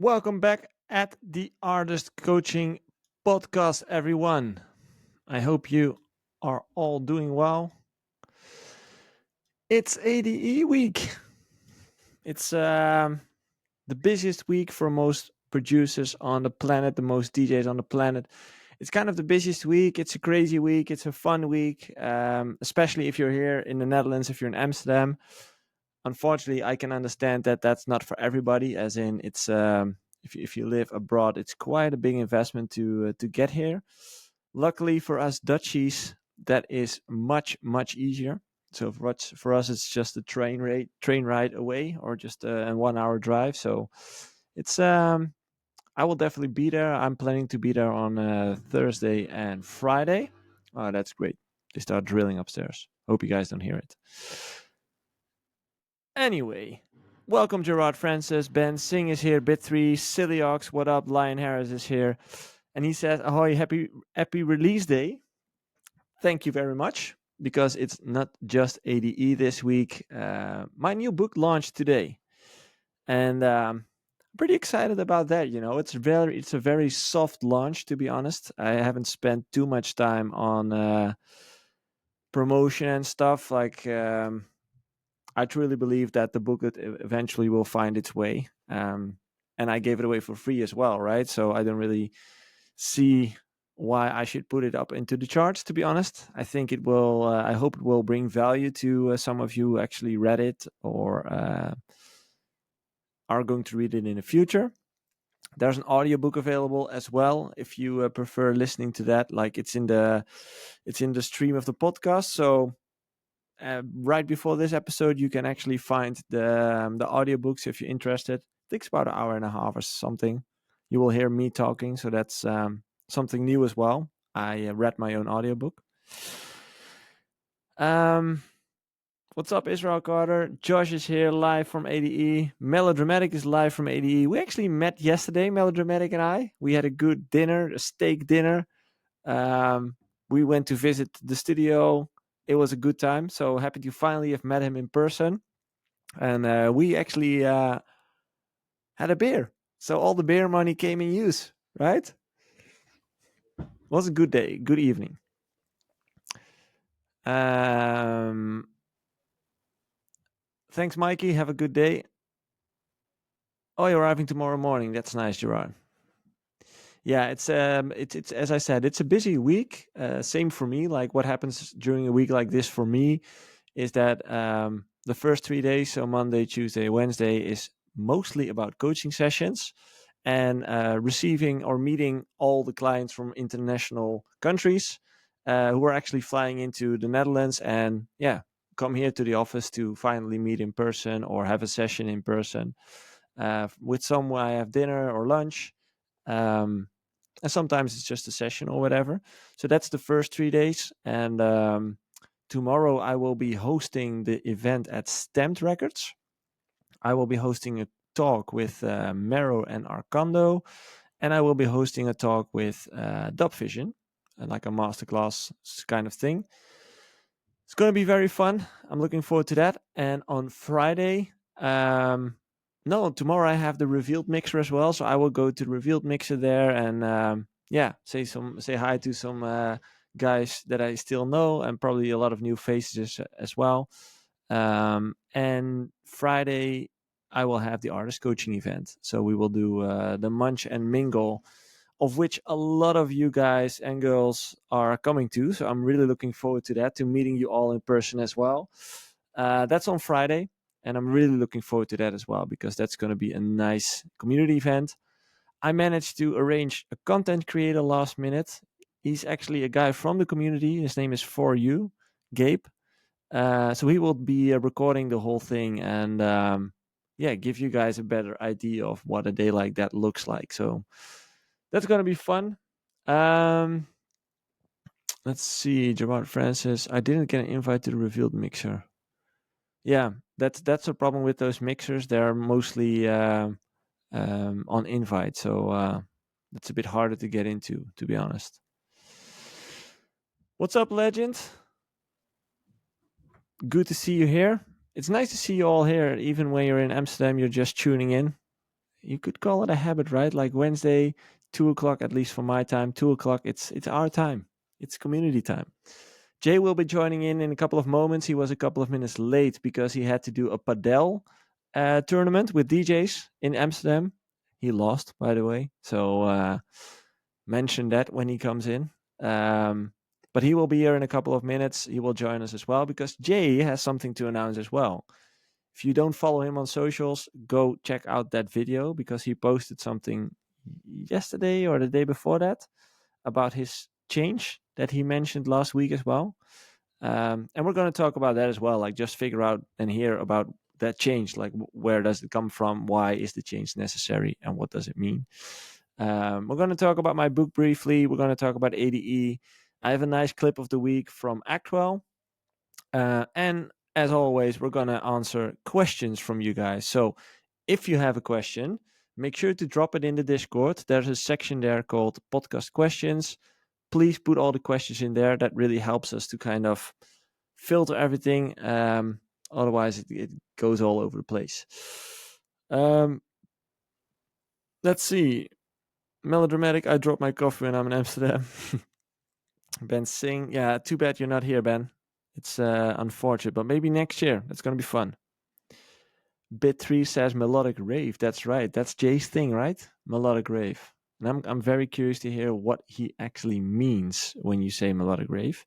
Welcome back at the Artist Coaching Podcast, everyone. I hope you are all doing well. It's ADE week. It's the busiest week for most producers on the planet, the most DJs on the planet. It's kind of the busiest week. It's a crazy week. It's a fun week, especially if you're here in the Netherlands, if you're in Amsterdam. Unfortunately, I can understand that that's not for everybody, as in it's if you live abroad, it's quite a big investment to get here. Luckily for us Dutchies, that is much easier. So for us, it's just a train ride away, or just a 1 hour drive. So it's I will definitely be there. I'm planning to be there on Thursday and Friday. Oh, that's great. They start drilling upstairs. Hope you guys don't hear it. Anyway, welcome Gerard Francis. Ben Singh is here. Bit3, Siliox, what up? Lion Harris is here. And he says, ahoy, happy release day. Thank you very much, because it's not just ADE this week. My new book launched today. And I'm pretty excited about that. It's a very soft launch, to be honest. I haven't spent too much time on promotion and stuff. I truly believe that the book eventually will find its way. And I gave it away for free as well, right? So I don't really see why I should put it up into the charts, to be honest. I think it will, I hope it will bring value to some of you who actually read it, or are going to read it in the future. There's an audiobook available as well if you prefer listening to that. Like it's in the stream of the podcast. So right before this episode, you can actually find the audiobooks if you're interested. It takes about an hour and a half or something. You will hear me talking, so that's something new as well. I read my own audiobook. What's up, Israel Carter? Josh is here live from ADE. Melodramatic is live from ADE. We actually met yesterday, Melodramatic and I. We had a good dinner, a steak dinner. We went to visit the studio. It was a good time. So happy to finally have met him in person. And we actually had a beer. So all the beer money came in use, right? It was a good day, good evening. Thanks, Mikey. Have a good day. Oh, you're arriving tomorrow morning. That's nice, Gerard. Yeah, it's as I said, it's a busy week. Same for me. Like what happens during a week like this for me is that the first 3 days, so Monday, Tuesday, Wednesday, is mostly about coaching sessions and receiving or meeting all the clients from international countries who are actually flying into the Netherlands and come here to the office to finally meet in person or have a session in person. With some, I have dinner or lunch. And sometimes it's just a session or whatever. So that's the first 3 days. And tomorrow I will be hosting the event at Stamped Records. I will be hosting a talk with Mero and Arcando. And I will be hosting a talk with Dubvision, like a masterclass kind of thing. It's going to be very fun. I'm looking forward to that. And on Friday, tomorrow I have the Revealed Mixer as well. So I will go to the Revealed Mixer there and say hi to some guys that I still know, and probably a lot of new faces as well. And Friday I will have the artist coaching event. So we will do the Munch and Mingle, of which a lot of you guys and girls are coming to. So I'm really looking forward to that, to meeting you all in person as well. That's on Friday. And I'm really looking forward to that as well, because that's going to be a nice community event. I managed to arrange a content creator last minute. He's actually a guy from the community. His name is For You, Gabe. So he will be recording the whole thing and give you guys a better idea of what a day like that looks like. So that's going to be fun. Let's see, Gerard Francis. I didn't get an invite to the Revealed Mixer. Yeah, that's a problem with those mixers. They're mostly on invite, so it's a bit harder to get into, to be honest. What's up, legend? Good to see you here. It's nice to see you all here, even when you're in Amsterdam. You're just tuning in. you could call it a habit, right? Like Wednesday, 2 o'clock, at least for my time, 2 o'clock. It's our time. It's community time. Jay will be joining in a couple of moments. He was a couple of minutes late because he had to do a padel tournament with DJs in Amsterdam. He lost, by the way. So mention that when he comes in. But he will be here in a couple of minutes. He will join us as well because Jay has something to announce as well. If you don't follow him on socials, go check out that video because he posted something yesterday or the day before that about his change that he mentioned last week as well. And we're going to talk about that as well, like just figure out and hear about that change, like where does it come from, why is the change necessary, and what does it mean. We're going to talk about my book briefly. We're going to talk about ADE. I have a nice clip of the week from Axwell. And as always, we're going to answer questions from you guys. So if you have a question, make sure to drop it in the Discord. There's a section there called podcast questions. Please put all the questions in there. That really helps us to kind of filter everything. Otherwise, it goes all over the place. Let's see. Melodramatic, I dropped my coffee when I'm in Amsterdam. Ben Singh. Yeah, too bad you're not here, Ben. It's unfortunate, but maybe next year. That's going to be fun. Bit3 says Melodic Rave. That's right. That's Jay's thing, right? Melodic Rave. And I'm very curious to hear what he actually means when you say Melodic Rave.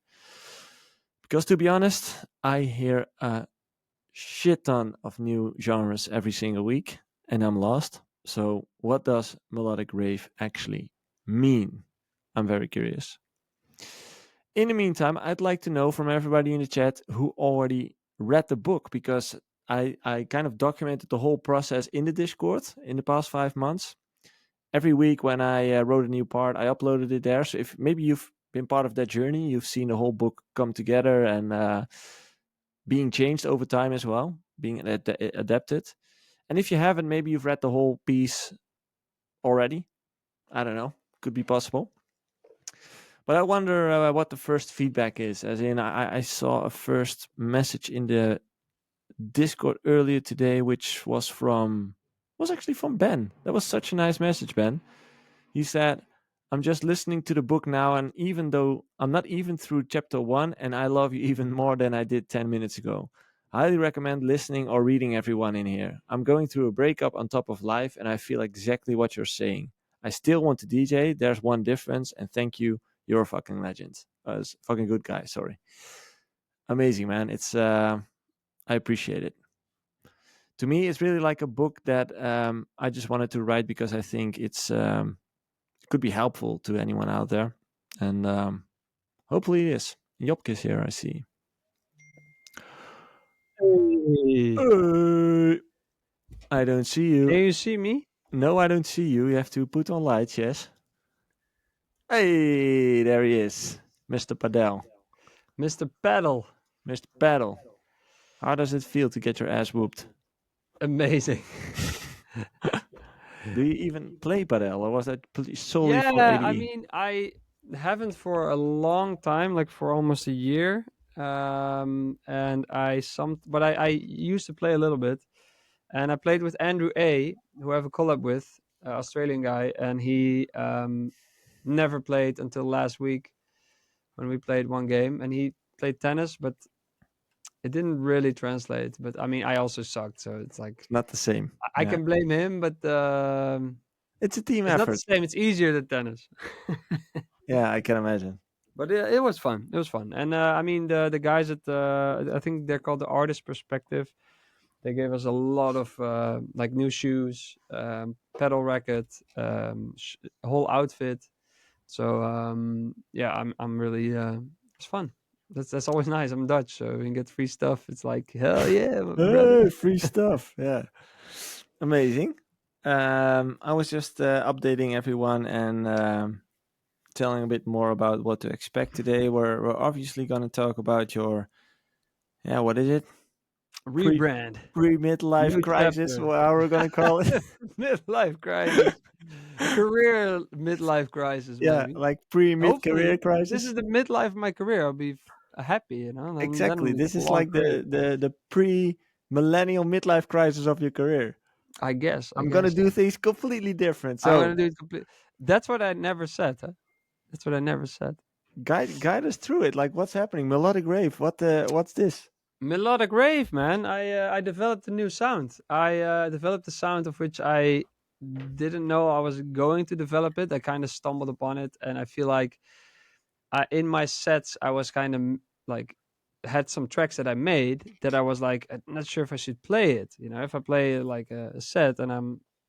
Because to be honest, I hear a shit ton of new genres every single week, and I'm lost. So what does Melodic Rave actually mean? I'm very curious. In the meantime, I'd like to know from everybody in the chat who already read the book, because I kind of documented the whole process in the Discord in the past 5 months. Every week when I wrote a new part, I uploaded it there. So if maybe you've been part of that journey, you've seen the whole book come together and being changed over time as well, being adapted. And if you haven't, maybe you've read the whole piece already. I don't know. Could be possible. But I wonder what the first feedback is. As in, I saw a first message in the Discord earlier today, which was actually from Ben. That was such a nice message, Ben. He said, I'm just listening to the book now, and even though I'm not even through chapter 1, and I love you even more than I did 10 minutes ago. Highly recommend listening or reading everyone in here. I'm going through a breakup on top of life, and I feel exactly what you're saying. I still want to DJ. There's one difference, and thank you. You're a fucking legend. Fucking good guy, sorry. Amazing, man. It's I appreciate it. To me, it's really like a book that I just wanted to write because I think it's could be helpful to anyone out there. And hopefully it is. Jopke is here, I see. Hey. I don't see you. Can you see me? No, I don't see you. You have to put on lights, yes. Hey, there he is. Mr. Padel. Mr. Paddle. Mr. Paddle. How does it feel to get your ass whooped? Amazing. Do you even play Padel, or was that solely for Yeah, ADE? I mean, I haven't for a long time, like for almost a year. And but I used to play a little bit, and I played with Andrew A, who I have a collab with, Australian guy, and he never played until last week when we played one game, and he played tennis, but it didn't really translate. But I mean, I also sucked, so it's like Not the same. I Yeah. can blame him, but It's a team it's not effort. the same. It's easier than tennis. Yeah, I can imagine. But it was fun. It was fun, and I mean the guys at I think they're called the Artist Perspective. They gave us a lot of like new shoes, pedal racket, whole outfit. So yeah, I'm really it's fun. That's always nice. I'm Dutch, so you can get free stuff. It's like hell yeah, brother. Hey, free stuff. Yeah, amazing. I was just updating everyone and telling a bit more about what to expect today. We're obviously going to talk about your what is it? Rebrand. Pre midlife New crisis. chapter. How we're going to call it? Midlife crisis. Career midlife crisis. Yeah, Maybe. like pre mid Hopefully, career crisis. this is the midlife of my career. I'll be happy, you know. Exactly. Then This it's a is long like career. the pre millennial midlife crisis of your career. I guess. I I'm gonna guess. do things completely different. I'm So gonna do it complete. That's what I never said. Huh? That's what I never said. guide us through it. Like, what's happening? Melodic rave. What's this? Melodic Rave, man. I developed a new sound. I developed a sound of which I didn't know I was going to develop it. I kind of stumbled upon it, and I feel like in my sets I was kind of like had some tracks that I made that I was like I'm not sure if I should play it. You know, if I play like a set and I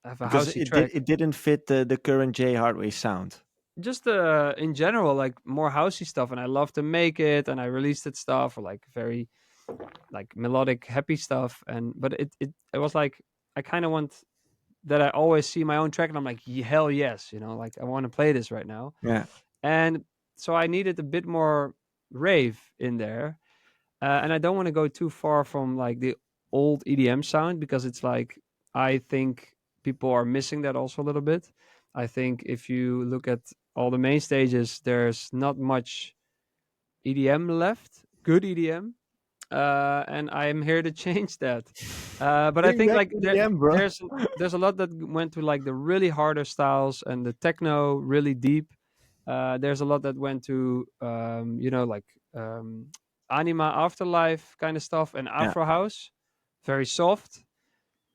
have a Because housey track, it didn't fit the current J Hardway sound. just in general like more housey stuff, and I love to make it, and I released it stuff or like very like melodic happy stuff, and but it was like I kind of want that I always see my own track and I'm like hell yes, you know, like I want to play this right now. Yeah. And so I needed a bit more rave in there, and I don't want to go too far from like the old EDM sound because it's like I think people are missing that also a little bit. I think if you look at all the main stages, there's not much EDM left, good EDM, and I'm here to change that. But I Bring think back like EDM, bro. there's a lot that went to like the really harder styles and the techno really deep. There's a lot that went to you know like anima afterlife kind of stuff and Yeah. afro house, very soft.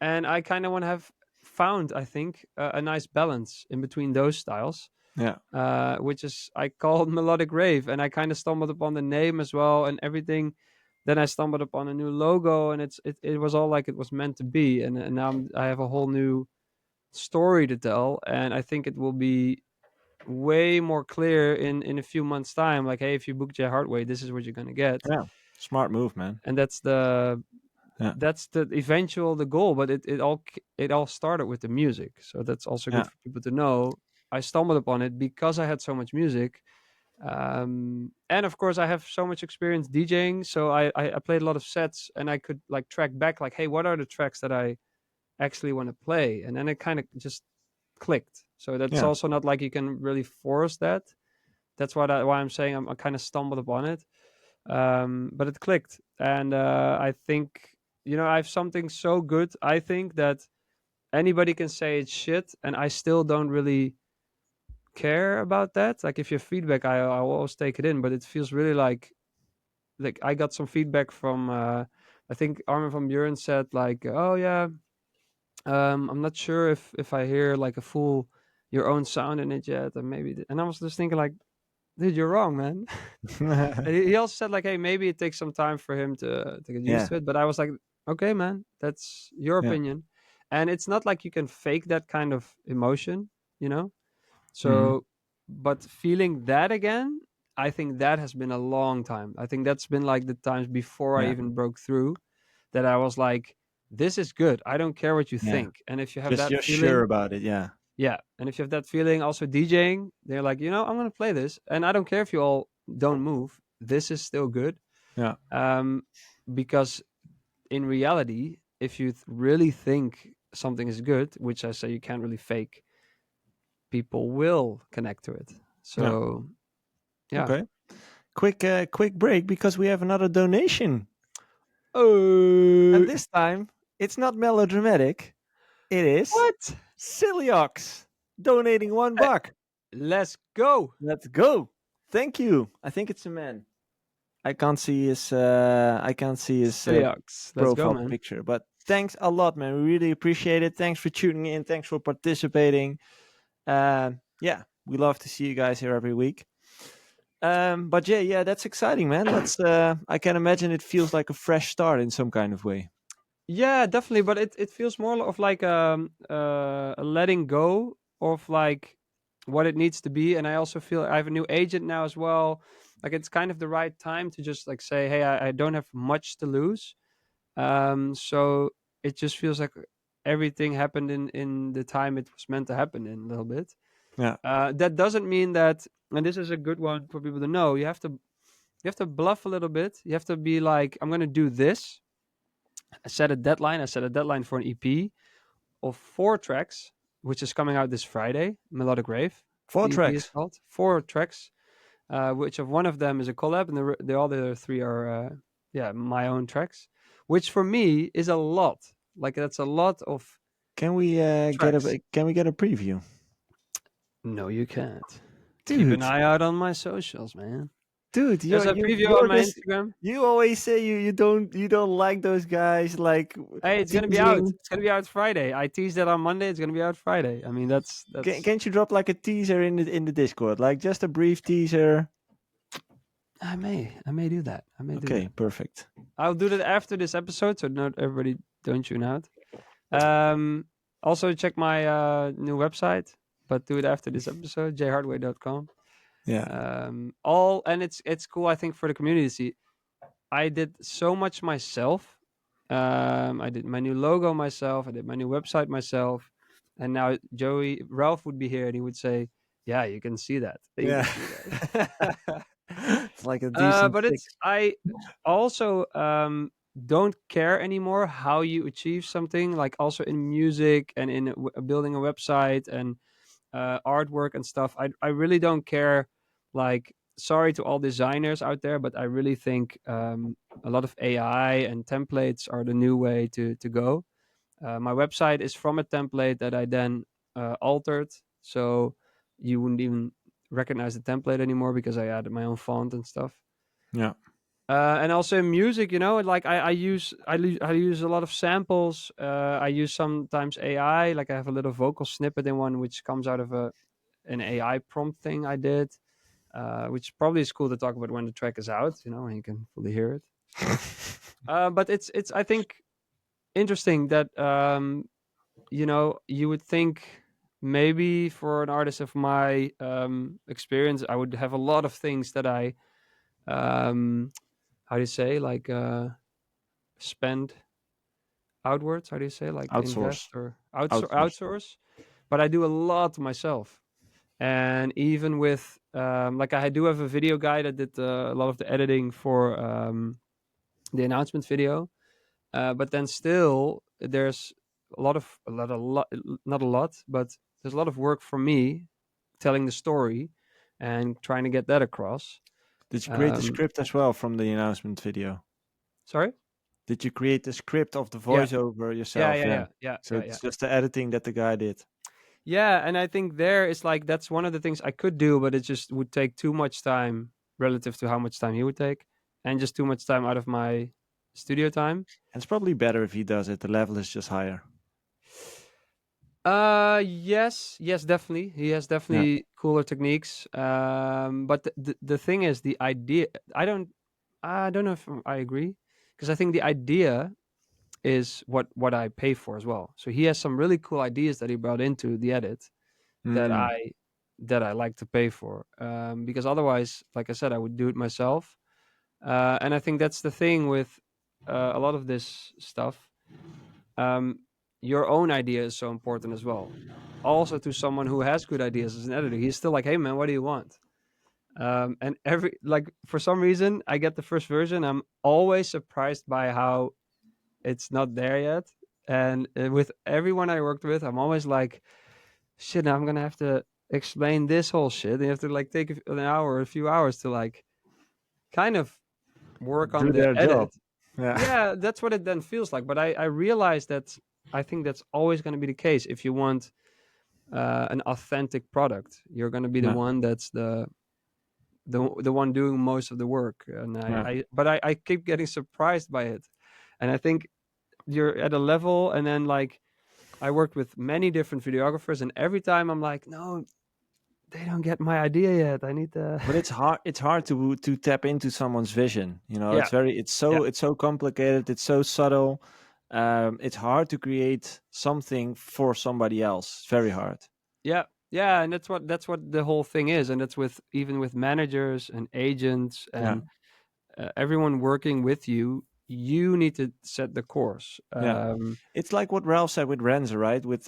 And I kind of want to have found I think a nice balance in between those styles, Yeah. which is I called Melodic Rave, and I kind of stumbled upon the name as well and everything. Then I stumbled upon a new logo, and it was all like it was meant to be, and now I have a whole new story to tell, and I think it will be way more clear in a few months' time. Like, hey, if you book J Hardway, this is what you're gonna get, Yeah. Smart move, man. and Yeah. that's the eventual the goal. But it all started with the music, so that's also good Yeah. for people to know. I stumbled upon it because I had so much music, and of course I have so much experience DJing, so I played a lot of sets, and I could like track back like, hey, what are the tracks that I actually want to play, and then it kind of just clicked. So that's Yeah. also not like you can really force that. That's why I'm saying I kind of stumbled upon it, but it clicked, and I think you know I have something so good. I think that anybody can say it's shit, and I still don't really care about that. Like if you have feedback, I will always take it in, but it feels really like I got some feedback from I think Armin van Buren said like, oh yeah, I'm not sure if I hear like a full your own sound in it yet, and maybe and I was just thinking like, dude, you're wrong, man. And he also said like, hey, maybe it takes some time for him to get used Yeah. to it, but I was like, okay, man, that's your Yeah. opinion, and it's not like you can fake that kind of emotion, you know. Hmm. So, but feeling that again, I think that has been a long time. I think that's been like the times before I Yeah. even broke through that I was like, this is good. I don't care what you Yeah. think. And if you have that Just sure feeling, about it. Yeah. yeah. And if you have that feeling also DJing, they're like, you know, I'm going to play this. And I don't care if you all don't move. This is still good. Yeah. Um, because in reality, if you really think something is good, which I say you can't really fake, people will connect to it. Yeah. So yeah. Okay. Quick break because we have another donation, and Oh, this time it's not melodramatic. It is what? Siliox donating Eh, $1. let's go. Let's go. Thank you. I think it's a man. I can't see his Siliox. Let's go, profile man. picture, but thanks a lot, man. We really appreciate it. Thanks for tuning in. Thanks for participating. Yeah, we love to see you guys here every week. But yeah, that's exciting, man. Let's. I can imagine it feels like a fresh start in some kind of way. Yeah, definitely. But it feels more of like a letting go of like what it needs to be. And I also feel I have a new agent now as well. Like it's kind of the right time to just like say, hey, I don't have much to lose. So it just feels like everything happened in the time it was meant to happen in a little bit. Yeah. That doesn't mean that, and this is a good one for people to know. You have to bluff a little bit. You have to be like, I'm gonna do this. I set a deadline. I set a deadline for an EP of 4 tracks, which is coming out this Friday. Melodic Rave. Four The EP is tracks. called 4 tracks, which of one of them is a collab, and the other three are yeah my own tracks. Which for me is a lot. Like that's a lot of Can we tracks. get a preview, No, you can't. Keep an dude? eye out on my socials, man. Dude, There's a preview on you're my this. Instagram. You always say you don't like those guys like Hey, it's gonna be out. teasing. It's gonna be out Friday. I teased that on Monday. It's gonna be out Friday. I mean, that's. Can't you drop like a teaser in the Discord, like just a brief teaser? I may do that. I may do Okay, that. perfect. I'll do that after this episode, so not everybody don't tune out. Um, Also check my new website, but do it after this episode, jhardway.com. Yeah, All and it's cool. I think for the community to see. I did so much myself. I did my new logo myself. I did my new website myself, and now Ralph would be here and he would say, "Yeah, you can see that. You yeah. can see that." It's like a decent But it's fix. I also don't care anymore how you achieve something. Like also in music and in building a website and artwork and stuff. I really don't care. Like, sorry to all designers out there, but I really think a lot of AI and templates are the new way to go. My website is from a template that I then altered, so you wouldn't even recognize the template anymore because I added my own font and stuff. Yeah. And also in music, like I use a lot of samples. I use sometimes AI, like I have a little vocal snippet in one which comes out of an AI prompt thing I did, which probably is cool to talk about when the track is out, and you can fully hear it. But it's I think interesting that you would think maybe for an artist of my experience, I would have a lot of things that I um, how do you say, like spend outwards. How do you say, like invest Outsource. or Outsource. outsource? But I do a lot myself. And even with like I do have a video guy that did a lot of the editing for the announcement video, but then still there's a lot, not a lot, but there's a lot of work for me telling the story and trying to get that across. Did you create the um, script as well from the announcement video? Sorry. Did you create the script of the Yeah, voiceover yeah, yourself? yeah, Yeah. yeah, yeah, So yeah, yeah. it's just the editing that the guy did. Yeah, and I think there is like that's one of the things I could do, but it just would take too much time relative to how much time he would take, and just too much time out of my studio time. And it's probably better if he does it. The level is just higher. Yes, yes, definitely. He has Yeah. definitely cooler techniques. But the thing is, the idea. I don't know if I agree, because I think the idea is what I pay for as well. So he has some really cool ideas that he brought into the edit that Mm. I like to pay for. Because otherwise, like I said, I would do it myself. And I think that's the thing with a lot of this stuff. Um, your own idea is so important as well. Also, to someone who has good ideas as an editor, he's still like, "Hey, man, what do you want?" And every like for some reason, I get the first version. I'm always surprised by how it's not there yet. And with everyone I worked with, I'm always like, "Shit, now I'm gonna have to explain this whole shit." And you have to like take an hour, or a few hours to like kind of work on Do the their job. edit. Yeah. Yeah, that's what it then feels like. But I realize that I think that's always going to be the case. If you want an authentic product, you're going to be the Yeah. one that's the one doing most of the work. And Yeah. I keep getting surprised by it. And I think you're at a level, and then like I worked with many different videographers, and every time I'm like, no, they don't get my idea yet. I need to. But it's hard. It's hard to tap into someone's vision. Yeah, It's very. yeah, It's so complicated. It's so subtle. It's hard to create something for somebody else. It's very hard. yeah, yeah, and that's what the whole thing is, and that's with even with managers and agents Yeah. and everyone working with you. You need to set the course. Yeah. It's like what Ralph said with Renzo, right? With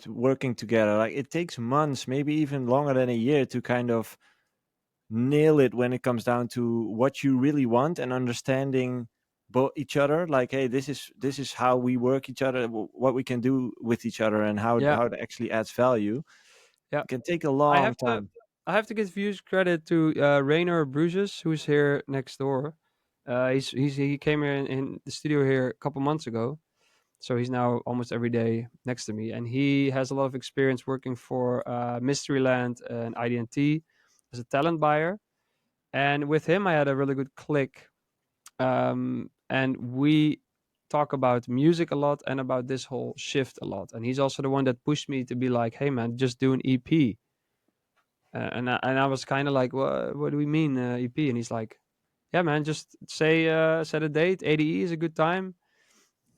working together. Like it takes months, maybe even longer than a year to kind of nail it when it comes down to what you really want and understanding both each other. Like, hey, this is how we work each other, what we can do with each other, and Yeah, how it actually adds value. yeah. It can take a I long have to time. I have to give huge credit to Rainer Bruges, who's here next door. He came here in the studio here a couple months ago, So he's now almost every day next to me, and he has a lot of experience working for Mysteryland and IDT as a talent buyer. And with him, I had a really good click, and we talk about music a lot and about this whole shift a lot. And he's also the one that pushed me to be like, "Hey, man, just do an EP." And I was kind of like, What do we mean EP?" And he's like, "Yeah, man, just set a date. ADE is a good time,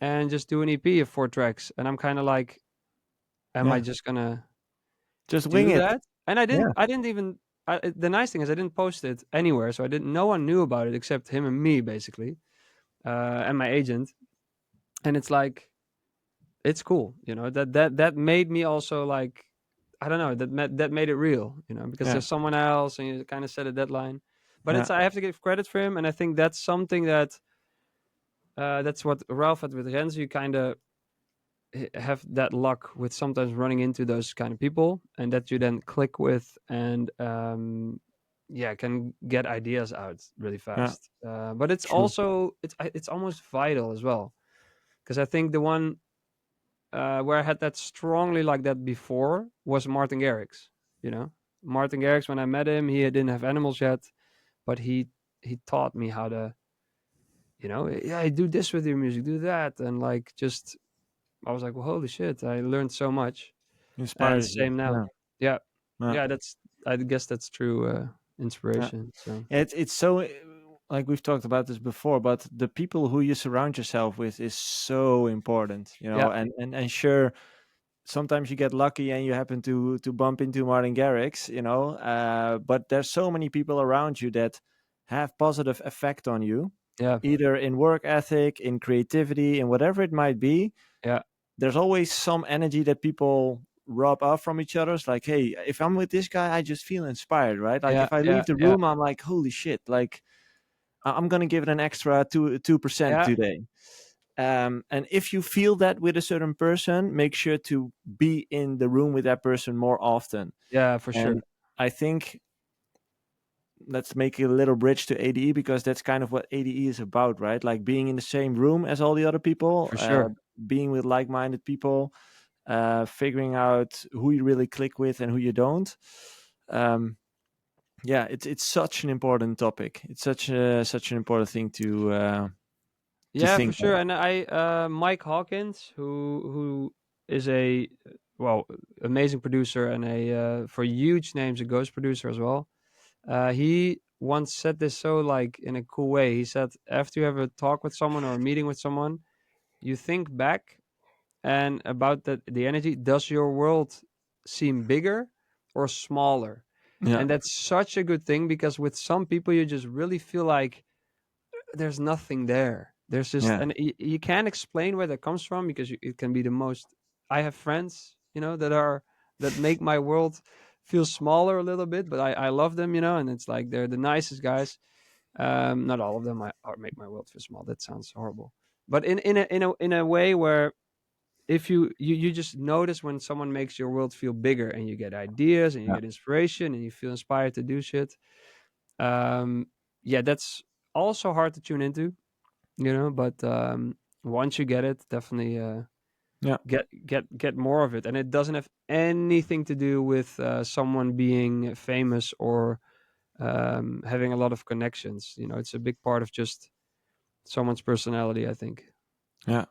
and just do an EP of 4 tracks." And I'm kind of like, "Am I Yeah. just gonna Just wing do it. that?" And I Yeah. didn't. I didn't even. The nice thing is, I didn't post it anywhere, so I didn't. No one knew about it except him and me, basically, and my agent. And it's like, it's cool, that made me also like, I don't know, that made it real, because Yeah. there's someone else and you kind of set a deadline. But Yeah. I have to give credit for him, and I think that's something that's what Ralph had with Renzo. You kind of have that luck with sometimes running into those kind of people, and that you then click with, and yeah, can get ideas out really Yeah. fast. But it's True. also it's almost vital as well, because I think the one where I had that strongly like that before was Martin Garrix. You know, Martin Garrix. When I met him, he didn't have animals yet, but he taught me how to, yeah, do this with your music, do that, and like just I was like, well, holy shit, I learned so much. And Inspires you. same now, Yeah. yeah, Yeah. yeah. That's I guess that's true Yeah. inspiration. So It's so like we've talked about this before, but the people who you surround yourself with is so important, yeah, and sure, sometimes you get lucky and you happen to bump into Martin Garrix, but there's so many people around you that have positive effect on you, yeah, either in work ethic, in creativity, in whatever it might be. yeah, There's always some energy that people rub off from each other. It's like, hey, if I'm with this guy, I just feel inspired, right? Like yeah, if I yeah, leave the yeah, room, I'm like, holy shit, like I'm gonna give it an extra 2% yeah, today. And if you feel that with a certain person, make sure to be in the room with that person more often. yeah, for And sure, I think let's make a little bridge to ADE, because that's kind of what ADE is about, right? Like being in the same room as all the other people, for sure. being with like-minded people, figuring out who you really click with and who you don't. Um, yeah, it's such an important topic. It's such an important thing to Yeah, for think sure. of. And Mike Hawkins, who is a well amazing producer and a for huge names a ghost producer as well. He once said this so like in a cool way. He said after you have a talk with someone or a meeting with someone, you think back and about the energy. Does your world seem bigger or smaller? Yeah, And that's such a good thing, because with some people you just really feel like there's nothing there. There's just, yeah, and you can't explain where that comes from, because it can be the most. I have friends, that make my world feel smaller a little bit, but I love them, and it's like they're the nicest guys. Not all of them make my world feel small. That sounds horrible, but in a way where if you just notice when someone makes your world feel bigger, and you get ideas and you yeah, get inspiration and you feel inspired to do shit. Um, yeah, that's also hard to tune into, but once you get it, definitely yeah, get more of it. And it doesn't have anything to do with someone being famous or having a lot of connections. It's a big part of just someone's personality, I think. yeah.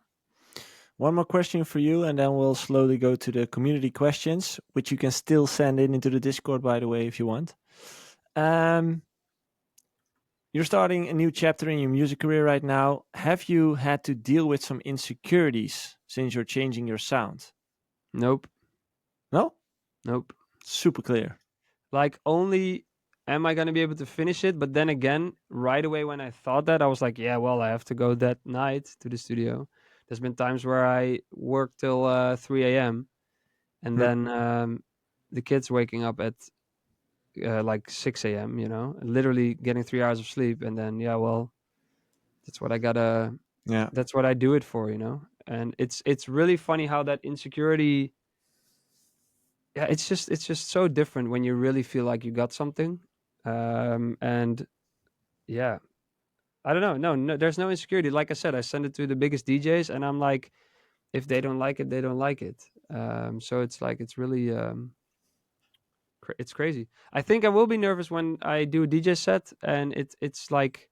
One more question for you, and then we'll slowly go to the community questions, which you can still send in into the Discord, by the way, if you want. Um, you're starting a new chapter in your music career right now. Have you had to deal with some insecurities since you're changing your sound? Nope, No? nope. Super clear. Like, only am I gonna be able to finish it? But then again, right away when I thought that, I was like, yeah, well, I have to go that night to the studio. There's been times where I work till 3 a.m. and Hmm. then the kids waking up at like 6 a.m. Literally getting 3 hours of sleep, and then yeah, well, that's what I gotta. Yeah, That's what I do it for, And it's really funny how that insecurity. Yeah, it's just so different when you really feel like you got something, and yeah, I don't know. No, no, there's no insecurity. Like I said, I send it to the biggest DJs, and I'm like, if they don't like it, they don't like it. So it's like it's really it's crazy. I think I will be nervous when I do a DJ set, and it's like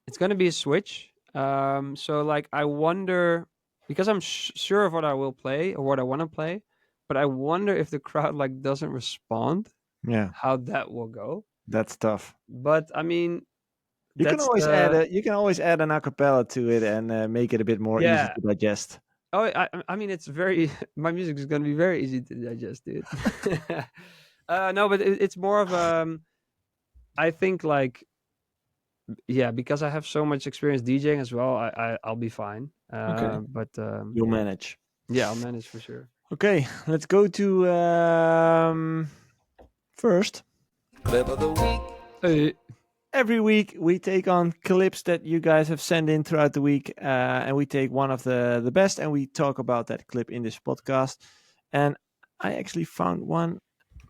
it's gonna be a switch. So like I wonder, because I'm sure of what I will play or what I want to play, but I wonder if the crowd like doesn't respond, Yeah, how that will go. that's tough. But I mean, You can that's always add the a you can always add an acapella to it and make it a bit more easy yeah. to digest. Oh, I mean, it's very my music is gonna be very easy to digest, dude. No, but it's more of I think like yeah, because I have so much experience DJing as well. I'll be fine. Okay, But you'll manage. yeah, I'll manage for sure. Okay, let's go to first. Clip of the week. Every week we take on clips that you guys have sent in throughout the week, and we take one of the best and we talk about that clip in this podcast. And I actually found one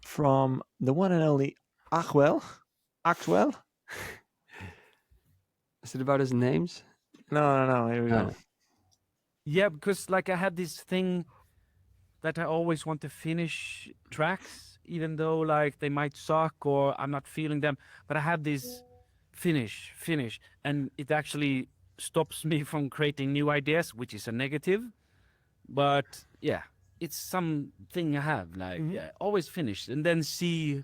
from the one and only Axwell. Axwell? Is it about his names? No. Here we go. Yeah, because like I had this thing that I always want to finish tracks, even though like they might suck or I'm not feeling them. But I have this finish, and it actually stops me from creating new ideas, which is a negative. But yeah, it's something I have like always finish and then see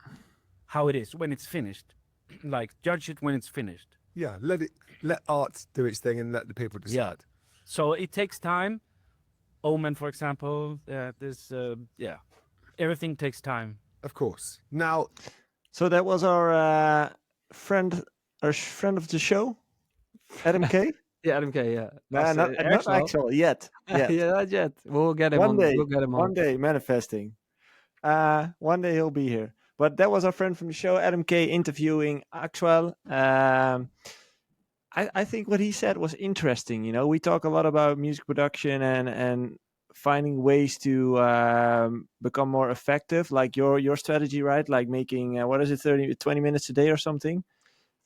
how it is when it's finished. Like judge it when it's finished. Yeah, let art do its thing and let the people decide. Yeah. So it takes time. Omen, for example, everything takes time. Of course. Now, So that was our friend of the show, Adam K. Yeah, Adam K. Yeah, Not Axwell. Axel yet. Yeah, not yet. We'll get him One on. day, We'll get him one on. day, manifesting. One day he'll be here. But that was our friend from the show, Adam K, interviewing Axwell. I think what he said was interesting. You know, we talk a lot about music production and finding ways to become more effective, like your strategy, right? Like making what is it, 20 minutes a day or something?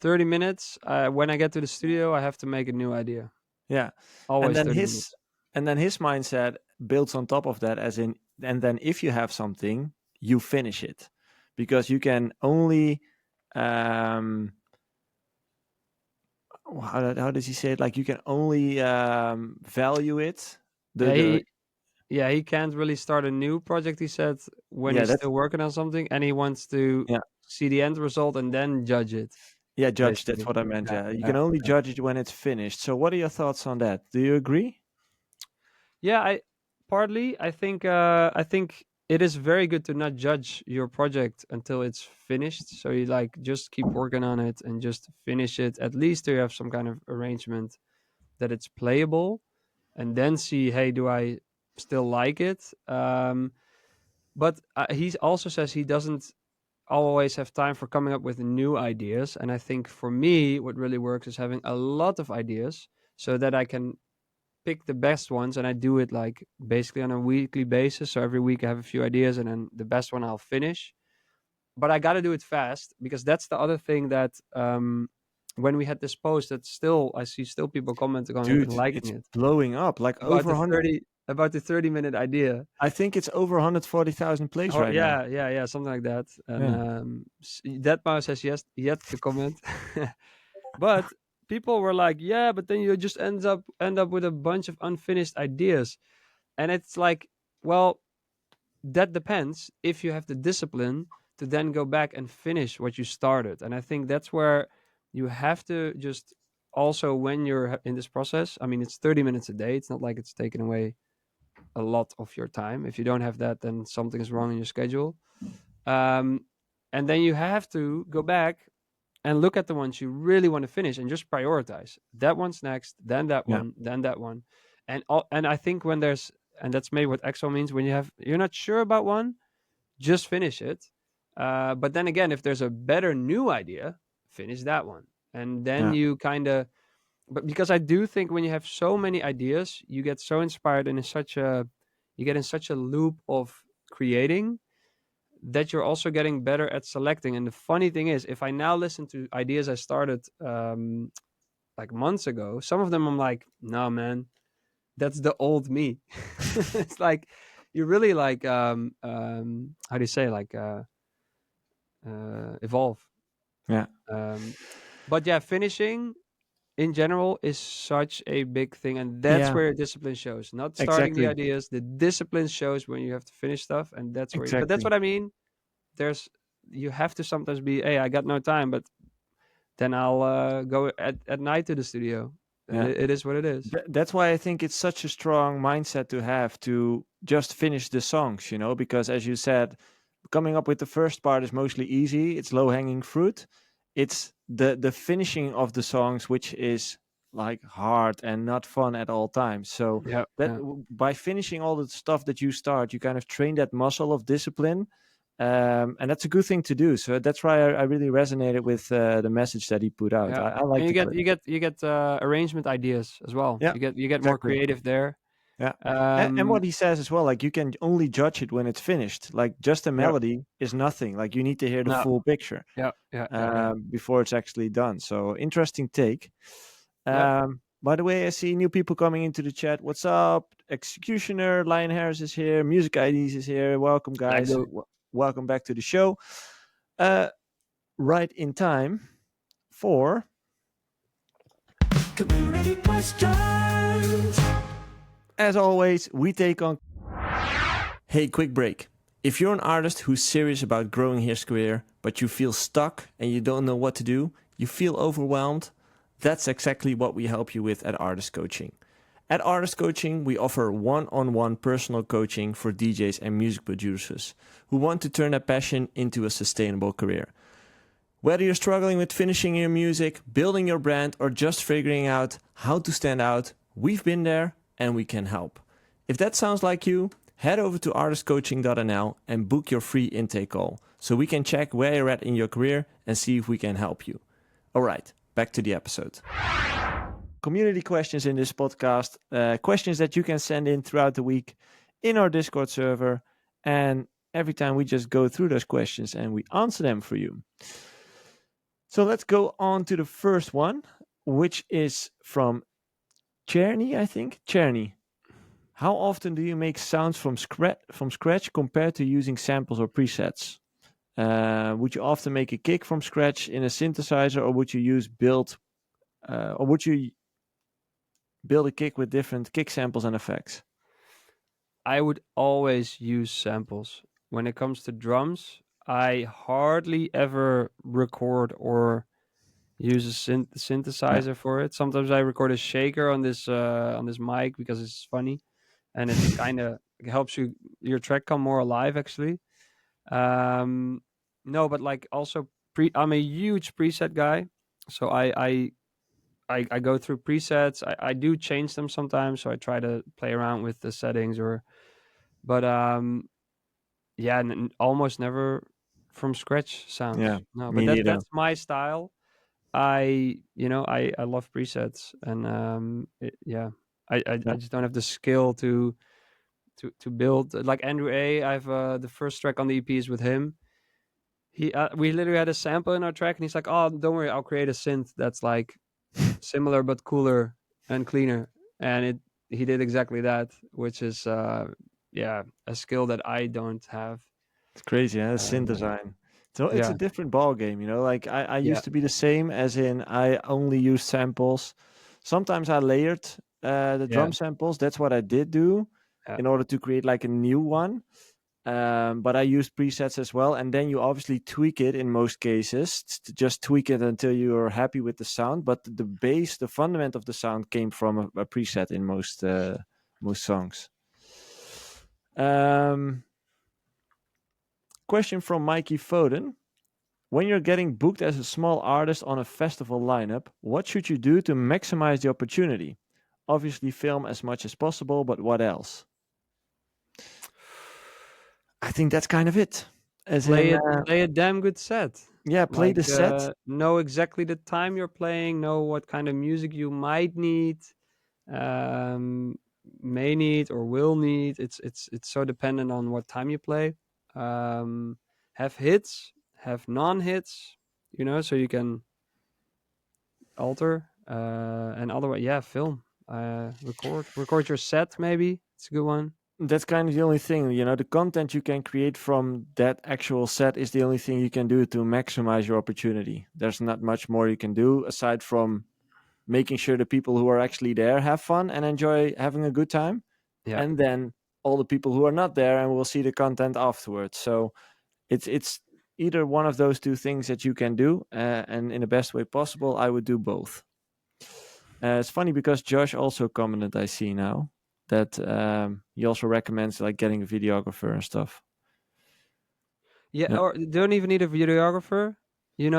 30 minutes. When I get to the studio, I have to make a new idea. Yeah. Always And then 30 his minutes. and then his mindset builds on top of that, as in, and then if you have something, you finish it, because you can only how does he say it? Like you can only value it. He can't really start a new project, he said, when Yeah, he's that's still working on something, and he wants to yeah. see the end result and then judge it. Yeah, judge. That's Basically. what I meant. Yeah, Yeah, you yeah, can only yeah. judge it when it's finished. So, what are your thoughts on that? Do you agree? Yeah, I think it is very good to not judge your project until it's finished. So you like just keep working on it and just finish it. At least you have some kind of arrangement that it's playable, and then see, hey, do I still like it? But he also says he doesn't always have time for coming up with new ideas. And I think for me, what really works is having a lot of ideas so that I can pick the best ones, and I do it like basically on a weekly basis. So every week I have a few ideas, and then the best one I'll finish. But I got to do it fast, because that's the other thing that when we had this post, that still I see still people commenting on it and Dude, liking it's it blowing up. Like about over the 100. 30-minute idea. I think it's over 140,000 plays Oh right now. yeah, something like that. And Yeah. that mouse has yet to comment. But people were like, yeah, but then you just end up with a bunch of unfinished ideas. And it's like, well, that depends if you have the discipline to then go back and finish what you started. And I think that's where you have to just also, when you're in this process, I mean, it's 30 minutes a day. It's not like it's taken away a lot of your time. If you don't have that, then something is wrong in your schedule. And then you have to go back and look at the ones you really want to finish and just prioritize. That one's next, then that Yeah. one, then that one. And I think when there's, and that's maybe what Excel means, when you're not sure about one, just finish it. But then again, if there's a better new idea, finish that one. And then Yeah. you kind of, but because I do think when you have so many ideas, you get so inspired and you get in such a loop of creating, that you're also getting better at selecting. And the funny thing is, if I now listen to ideas I started like months ago, some of them I'm like, no, man, that's the old me. It's like you really like how do you say, like evolve. Yeah, But yeah, finishing in general is such a big thing, and that's yeah, where discipline shows. Not starting the exactly, ideas, the discipline shows when you have to finish stuff, and that's where. But that's exactly. what I mean. There's You have to sometimes be, hey, I got no time, but then I'll go at night to the studio, and Yeah. it is what it is. That's why I think it's such a strong mindset to have to just finish the songs, because as you said, coming up with the first part is mostly easy. It's low hanging fruit. It's the finishing of the songs which is like hard and not fun at all times. So Yeah, that yeah, by finishing all the stuff that you start, you kind of train that muscle of discipline. And that's a good thing to do. So that's why I really resonated with the message that he put out. yeah. I like And the clip. you get arrangement ideas as well. Yeah, You get more exactly. creative there. Yeah. And Um, what he says as well, like you can only judge it when it's finished. Like just a yeah, melody is nothing. Like you need to hear the no, full picture yeah, yeah, yeah, yeah, before it's actually done. So interesting take. yeah. By the way, I see new people coming into the chat. What's up? Executioner, Lion Harris is here. Music IDs is here. Welcome, Like guys. the Welcome back to the show. Uh, right in time for community questions. As always, we take on. Hey, quick break. If you're an artist who's serious about growing his career, but you feel stuck and you don't know what to do, you feel overwhelmed, that's exactly what we help you with at Artist Coaching. At Artist Coaching, we offer one-on-one personal coaching for DJs and music producers who want to turn their passion into a sustainable career. Whether you're struggling with finishing your music, building your brand, or just figuring out how to stand out, we've been there and we can help. If that sounds like you, head over to artistcoaching.nl and book your free intake call so we can check where you're at in your career and see if we can help you. All right, back to the episode. Community questions in this podcast, questions that you can send in throughout the week in our Discord server. And every time we just go through those questions and we answer them for you. So let's go on to the first one, which is from Cherny, I think. Cherny, how often do you make sounds from scratch compared to using samples or presets? Would you often make a kick from scratch in a synthesizer, or would you build a kick with different kick samples and effects? I would always use samples. When it comes to drums, I hardly ever record or use a synthesizer for it. Sometimes I record a shaker on this mic because it's funny, and it kind of helps your track come more alive. Actually, no, but like also I'm a huge preset guy, so I go through presets. I do change them sometimes, so I try to play around with the settings but yeah, almost never from scratch sounds. Yeah, No, but me neither. that's my style. I love presets, and yeah, I Yeah. just don't have the skill to build like Andrew A. I've the first track on the EP is with him. We literally had a sample in our track, and he's like, "Oh, don't worry, I'll create a synth that's like similar but cooler and cleaner." And he did exactly that, which is yeah, a skill that I don't have. It's crazy, huh? Synth Um, design. So it's a yeah, different ball game, Like I yeah, used to be the same, as in I only use samples. Sometimes I layered the yeah, drum samples. That's what I did do yeah. in order to create like a new one. But I used presets as well, and then you obviously tweak it in most cases. Just tweak it until you're happy with the sound. But the base, the fundament of the sound came from a preset in most songs. Question from Mikey Foden. When you're getting booked as a small artist on a festival lineup, what should you do to maximize the opportunity? Obviously, film as much as possible, but what else? I think that's kind of it. As in, Play a damn good set. yeah, play Like the set. know exactly the time you're playing, know what kind of music you might need, um, may need or will need. It's so dependent on what time you play. Have hits, have non-hits, so you can alter. And otherwise, yeah, film. record your set. Maybe it's a good one. That's kind of the only thing, the content you can create from that actual set is the only thing you can do to maximize your opportunity. There's not much more you can do aside from making sure the people who are actually there have fun and enjoy having a good time. Yeah. And then all the people who are not there and will see the content afterwards. So it's either one of those two things that you can do, and in the best way possible, I would do both. It's funny because Josh also commented, I see now, that he also recommends like getting a videographer and stuff. Yeah, Yeah. or you don't even need a videographer. You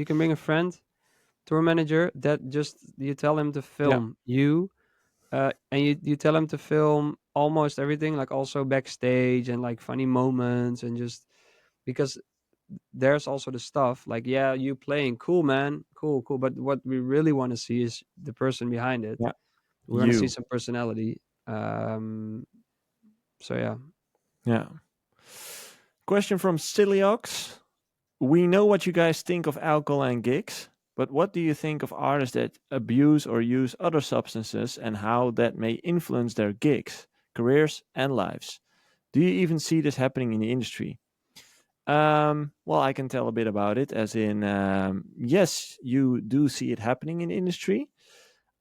can bring a friend, tour manager, that just you tell him to film you, and you tell him to film almost everything, like also backstage and like funny moments, and just because there's also the stuff like, yeah, you playing cool, man, cool, cool, but what we really want to see is the person behind it. Yeah. We want to see You. some personality. So yeah. Yeah. Question from Silly Ox. We know what you guys think of alcohol and gigs, but what do you think of artists that abuse or use other substances and how that may influence their gigs, careers, and lives? Do you even see this happening in the industry? Well, I can tell a bit about it, as in, yes, you do see it happening in the industry.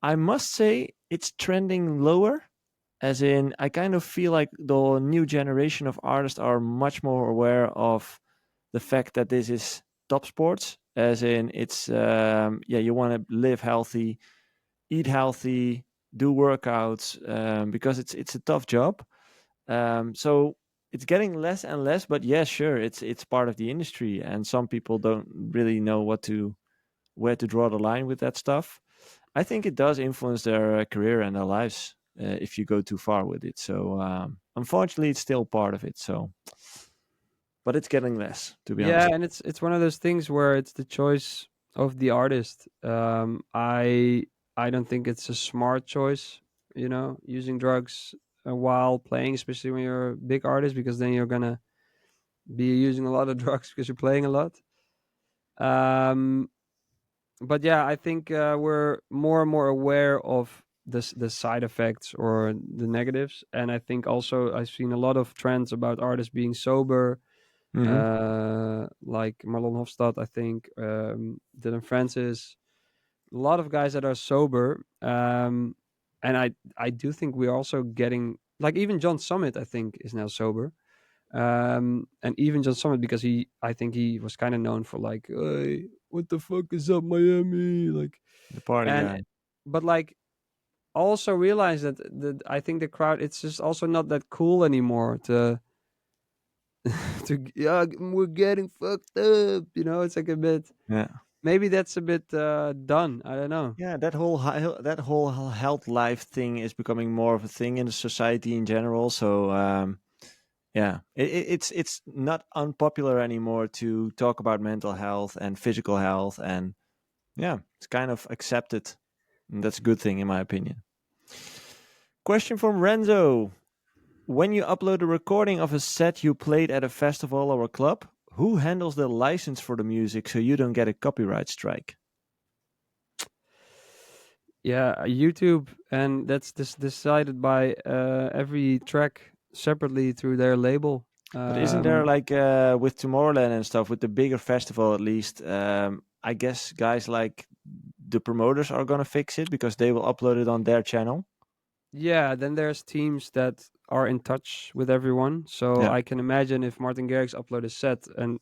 I must say it's trending lower, as in, I kind of feel like the new generation of artists are much more aware of the fact that this is top sports, as in, it's, you want to live healthy, eat healthy, do workouts, because it's a tough job. So it's getting less and less, but yeah, sure, it's part of the industry, and some people don't really know where to draw the line with that stuff. I think it does influence their career and their lives if you go too far with it. So unfortunately, it's still part of it. So, but it's getting less, to be Yeah, honest. and it's one of those things where it's the choice of the artist. I don't think it's a smart choice, using drugs while playing, especially when you're a big artist, because then you're gonna be using a lot of drugs because you're playing a lot. Um, but yeah, I think we're more and more aware of the side effects or the negatives, and I think also I've seen a lot of trends about artists being sober, Hmm. like Marlon Hofstad, I think, Dylan Francis, a lot of guys that are sober, and I do think we're also getting, like, even John Summit, I think, is now sober, and even John Summit, because I think he was kind of known for like, hey, what the fuck is up, Miami, like, The party and guy. but like also realize that I think the crowd, it's just also not that cool anymore to yeah, we're getting fucked up, it's like a bit, Yeah. maybe that's a bit done, I don't know. Yeah, that whole health life thing is becoming more of a thing in the society in general. So yeah, it's not unpopular anymore to talk about mental health and physical health, and yeah, it's kind of accepted, and that's a good thing in my opinion. Question from Renzo: when you upload a recording of a set you played at a festival or a club, who handles the license for the music so you don't get a copyright strike? Yeah, YouTube, and that's decided by every track separately through their label. But isn't there like with Tomorrowland and stuff, with the bigger festival at least, I guess guys like the promoters are gonna fix it because they will upload it on their channel. Yeah, then there's teams that are in touch with everyone. So Yeah, I can imagine if Martin Garrix upload a set, and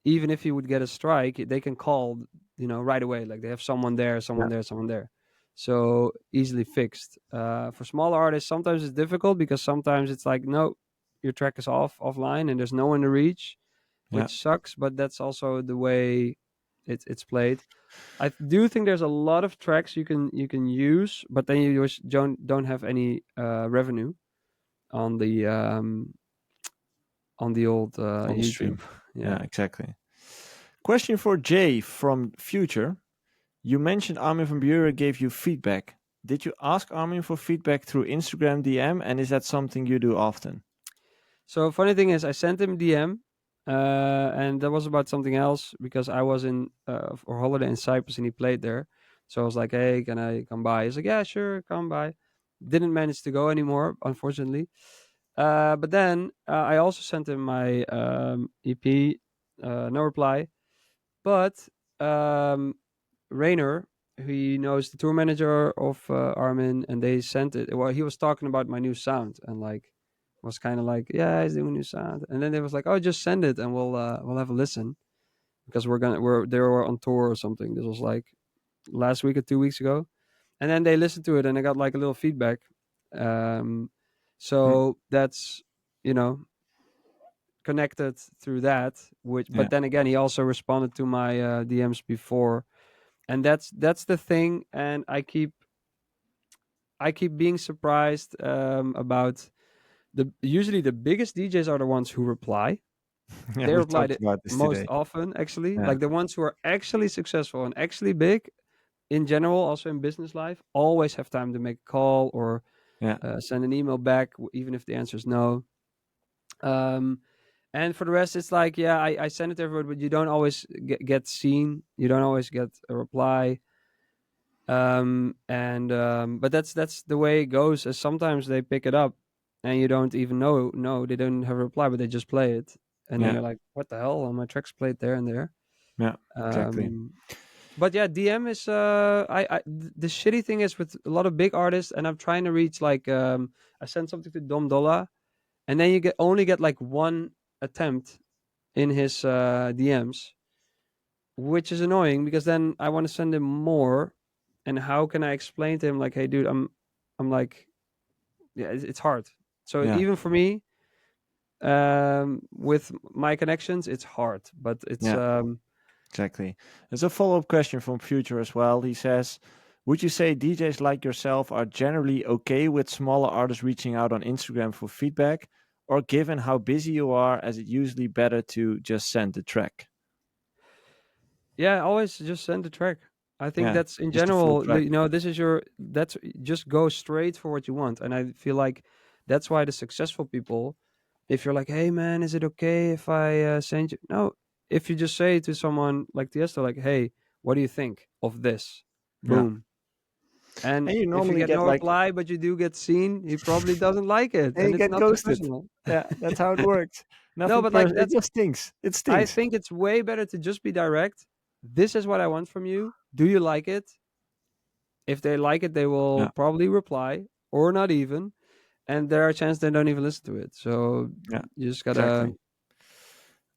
even if he would get a strike, they can call, right away. Like, they have someone there, someone yeah, there, someone there. So easily fixed. For smaller artists, sometimes it's difficult because sometimes it's like, no, your track is offline, and there's no one to reach, yeah. which sucks. But that's also the way it's played. I do think there's a lot of tracks you can use, but then you just don't have any revenue on the old On the YouTube. stream. Yeah. Yeah, exactly. Question for Jay from Future. You mentioned Armin van Buren gave you feedback. Did you ask Armin for feedback through Instagram DM, and is that something you do often? So funny thing is, I sent him a DM, and that was about something else because I was in for holiday in Cyprus and he played there. So I was like, hey, can I come by? He's like, yeah, sure, come by. Didn't manage to go anymore, unfortunately. But then I also sent him my EP, no reply. But Rainer, he knows the tour manager of Armin, and they sent it. Well, he was talking about my new sound and like was kind of like, yeah, he's doing a new sound. And then they was like, oh, just send it and we'll have a listen because they were on tour or something. This was like last week or 2 weeks ago, and then they listened to it and I got like a little feedback. Um, Hmm. so that's you know connected through that. Which, Yeah. but then again, he also responded to my DMs before, and that's the thing. And I keep being surprised about usually the biggest DJs are the ones who reply. Yeah, They we replied talked it about this most today. often, actually. Yeah. Like the ones who are actually successful and actually big in general, also in business life, always have time to make a call or Yeah. send an email back, even if the answer is no. Um, and for the rest, it's like, yeah, I send it to everyone, but you don't always get seen. You don't always get a reply. But that's the way it goes. As sometimes they pick it up, and you don't even know. No, they don't have a reply, but they just play it, and then Yeah. you're like, "What the hell?" All my tracks played there and there. Yeah. Exactly. But yeah, DM is the shitty thing is with a lot of big artists, and I'm trying to reach like I sent something to Dom Dolla, and then you only get like one attempt in his DMs, which is annoying because then I want to send him more, and how can I explain to him like, hey, dude, I'm like, yeah, it's hard. So Yeah. even for me, with my connections, it's hard, but it's Yeah. Exactly. There's a follow-up question from Future as well. He says, would you say DJs like yourself are generally okay with smaller artists reaching out on Instagram for feedback, or given how busy you are, is it usually better to just send the track? yeah, always just send the track. I think Yeah, that's in just the full general, track. this is that's just go straight for what you want. And I feel like that's why the successful people, if you're like, hey man, is it okay if I send you? No, if you just say to someone like Tiesto, like, hey, what do you think of this? Yeah. Boom. And And you if you normally get get no like, reply, but you do get seen, he probably doesn't like it. and And you it's get not so ghosted. personal. Yeah, that's how it works. No, Nothing but like personal. It that's, just stinks. It I stinks. think it's way better to just be direct. This is what I want from you. Do you like it? If they like it, they will Yeah. probably reply or not even. And there are a chance they don't even listen to it. So Yeah. you just gotta. Exactly.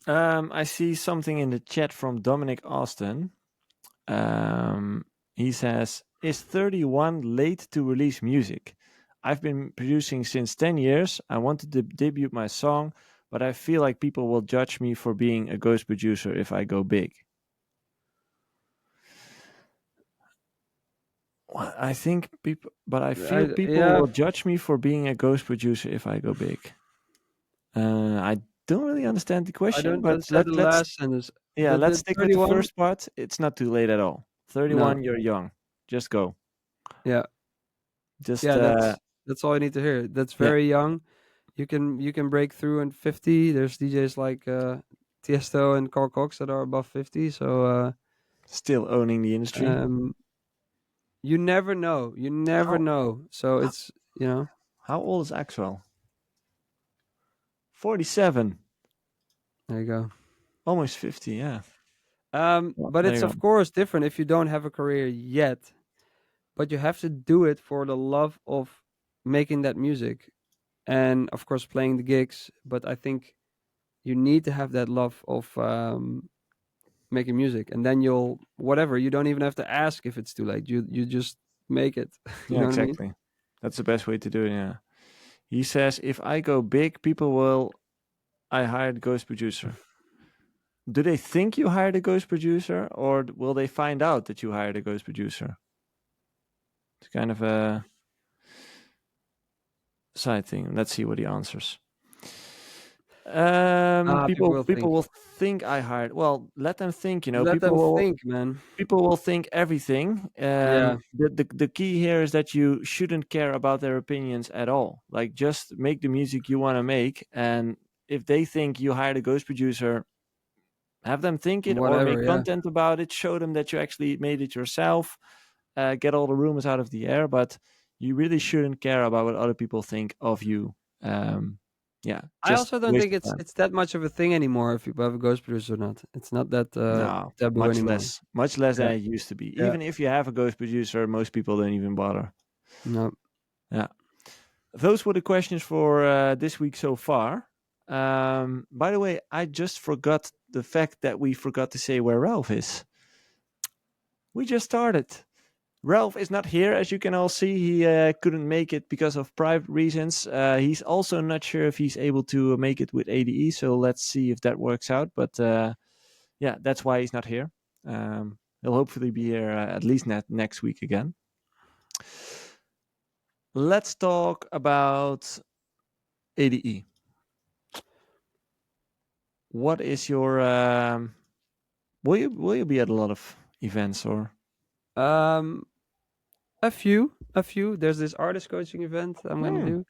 I see something in the chat from Dominic Austin. He says, is 31 late to release music? I've been producing since 10 years. I wanted to debut my song, but I feel like people will judge me for being a ghost producer if I go big. Well, I think people, but I feel people Yeah, will judge me for being a ghost producer if I go big. I don't really understand the I question, don't but understand the last sentence. let's The stick with the 31. first part. It's not too late at all. No. 31, you're young. Just go. Yeah. Just Yeah. That's all I need to hear. That's yeah, very young. You can break through in 50. There's DJs like Tiesto and Carl Cox that are above 50. So still owning the industry. um, you never know. You never How know. So how, it's. how old is Axwell? 47, There you go. almost 50. Yeah. Well, But there it's you go. of course different if you don't have a career yet, but you have to do it for the love of making that music and of course playing the gigs. But I think you need to have that love of making music, and then you'll whatever. You don't even have to ask if it's too late. You just make it. You Yeah, know what I mean? exactly. That's the best way to do it. Yeah. He says, if I go big, people will. I hired ghost producer. Do they think you hired a ghost producer, or will they find out that you hired a ghost producer? It's kind of a side thing. Let's see what he answers. People People will people think. will think I hired. Well, let them think. Let them think, man. People will think everything. Yeah, The key here is that you shouldn't care about their opinions at all. Like, just make the music you want to make, and if they think you hired a ghost producer, have them think it or whatever. make Yeah, content about it. Show them that you actually made it yourself. get all the rumors out of the air, but you really shouldn't care about what other people think of you. Yeah, I just also don't waste think of time. it's that much of a thing anymore if you have a ghost producer or not. It's not that No, taboo anymore. much less than Yeah. it used to be. Yeah. Even if you have a ghost producer, most people don't even bother. No. Yeah. Those were the questions for this week so far. By the way, I just forgot the fact that we forgot to say where Ralph is. We just started. Ralph is not here, as you can all see. He couldn't make it because of private reasons. He's also not sure if he's able to make it with ADE, so let's see if that works out. But yeah, that's why he's not here. He'll hopefully be here at least next week again. Let's talk about ADE. What is your? Will you be at a lot of events or? A few. There's this artist coaching event I'm going to do.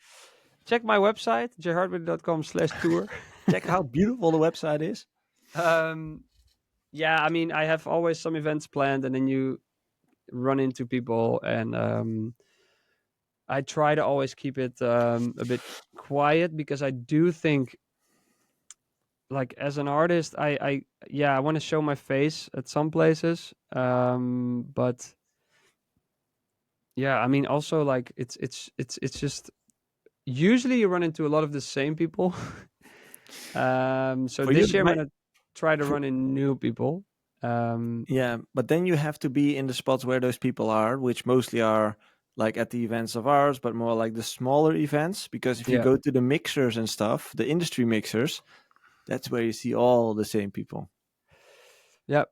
Check my website, jhardwick.com/tour. Check how beautiful the website is. Yeah, I mean, I have always some events planned, and then you run into people, and I try to always keep it a bit quiet, because I do think, like, as an artist, I want to show my face at some places, but yeah, I mean, also, like, it's just usually you run into a lot of the same people. So For this you, year I'm my- gonna try to for- run in new people. Yeah, but then you have to be in the spots where those people are, which mostly are like at the events of ours, but more like the smaller events. Because if you Yeah. go to the mixers and stuff, the industry mixers, that's where you see all the same people. Yeah.